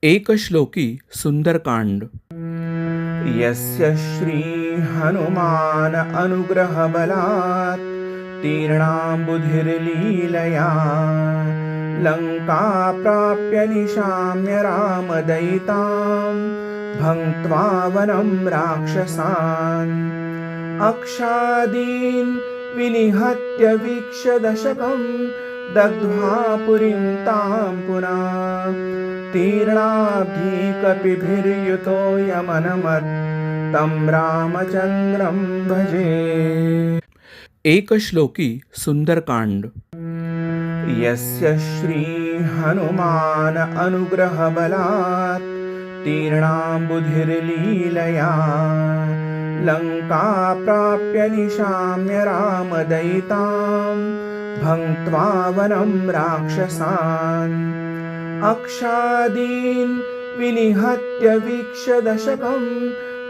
एकश्लोकी सुंदरकांड। यस्य श्री हनुमान अनुग्रह बलात् तीर्णां बुद्धिर्लीलया लंका प्राप्य निशाम्य रामदयितां भङ्क्त्वा वनं राक्षसान् अक्षादीन् विनिहत्य वीक्ष्य दशकं दग्ध्वा पुरीं तां पुनः तीर्णाब्धिकपिभिर्युतो यमनमत् तं रामचन्द्रं भजे। एकश्लोकी सुंदरकांड। यस्य श्री हनुमान अनुग्रह बलात् तीर्णां बुद्धिर्लीलया लंका प्राप्य निशाम्य रामदयितां भङ्क्त्वा वनं राक्षसान् अक्षादीन् विनिहत्य वीक्ष्य दशकं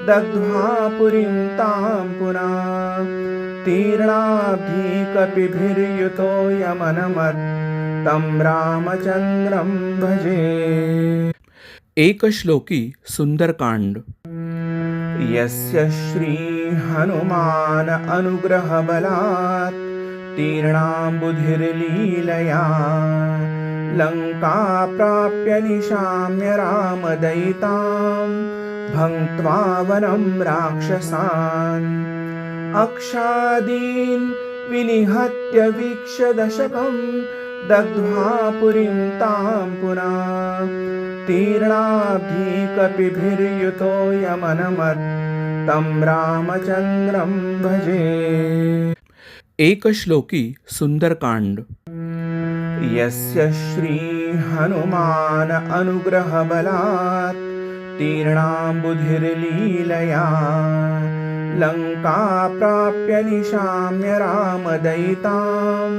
दग्ध्वा पुरीं तां पुनः तीर्णाब्धिकपिभिर्युतो यमनमत् तं रामचन्द्रं भजे। एकश्लोकी सुंदरकांड। यस्य श्री हनुमान अनुग्रह बलात् तीर्णां बुद्धिर्लीलया लंका प्राप्य निशाम्य रामदयितां भङ्क्त्वा वनं राक्षसान् अक्षादीन् विनिहत्य वीक्ष्य दशकं दग्ध्वा पुरीं तां पुनः तीर्णाब्धिकपिभिर्युतो यमनमत् तं रामचन्द्रं भजे। एकश्लोकी सुंदरकांड। यस्य श्री हनुमान अनुग्रह बलात् तीर्णां बुद्धिर्लीलया लंका प्राप्य निशाम्य रामदयितां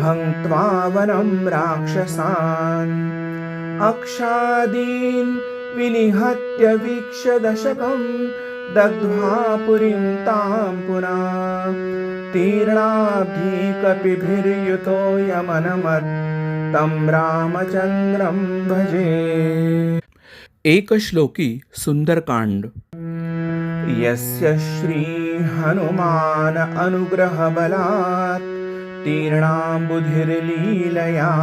भङ्क्त्वा वनं राक्षसान् अक्षादीन् विनिहत्य वीक्ष्य दशकं दग्ध्वा पुरीं तां पुनः तीर्णाब्धिकपिभिर्युतो यमनमत् तं रामचन्द्रं भजे। एकश्लोकी सुंदरकांड। यस्य श्री हनुमान अनुग्रह बलात् तीर्णां बुद्धिर्लीलया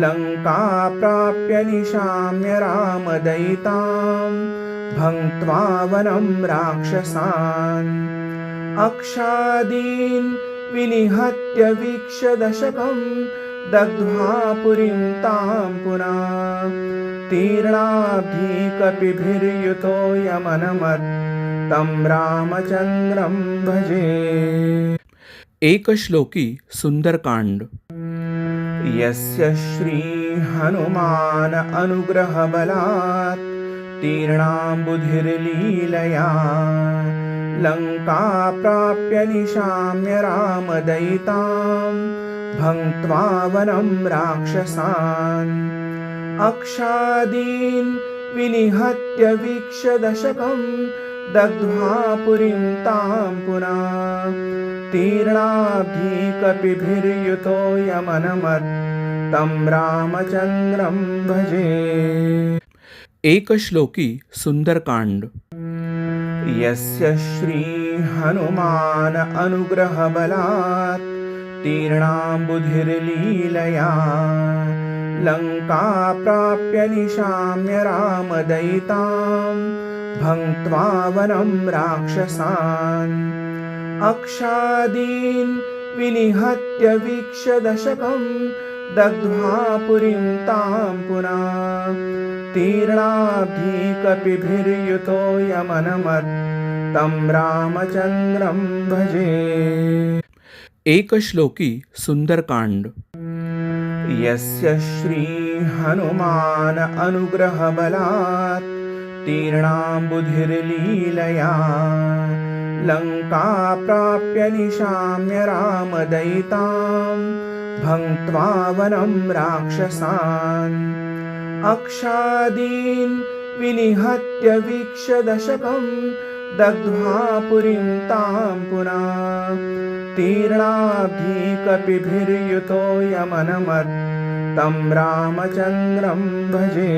लंका प्राप्य निशाम्य रामदयितां भङ्क्त्वा वनं राक्षसान् अक्षादीन् विनिहत्य वीक्ष्य दशकं दग्ध्वा पुरीं तां पुनः तीर्णाब्धिकपिभिर्युतो यमनमत् तं रामचन्द्रं भजे। एकश्लोकी सुंदरकांड। यस्य श्री हनुमान अनुग्रह बलात् तीर्णां बुद्धिर्लीलया लंका प्राप्य निशाम्य रामदयितां भङ्क्त्वा वनं राक्षसान् अक्षादीन् विनिहत्य वीक्ष्य दशकं दग्ध्वा पुरीं तां पुनः तीर्णाब्धिकपिभिर्युतो यमनमत् तं रामचन्द्रं भजे। एकश्लोकी सुंदरकांड। यस्य श्री हनुमान अनुग्रह बलात् तीर्णां बुद्धिर्लीलया लंका प्राप्य निशाम्य रामदयितां भङ्क्त्वा वनं राक्षसान् अक्षादीन् विनिहत्य वीक्ष्य दशकं दग्ध्वा पुरीं तां पुनः तीर्णाब्धिकपिभिर्युतो यमनमत् तं रामचन्द्रं भजे। एकश्लोकी सुंदरकांड। यस्य श्री हनुमान अनुग्रह बलात् तीर्णां बुद्धिर्लीलया लंका प्राप्य निशाम्य रामदयितां भङ्क्त्वा वनं राक्षसान् अक्षादीन् विनिहत्य वीक्ष्य दशकं दग्ध्वा पुरीं तां पुनः तीर्णाब्धिकपिभिर्युतो यमनमत् तं रामचन्द्रं भजे।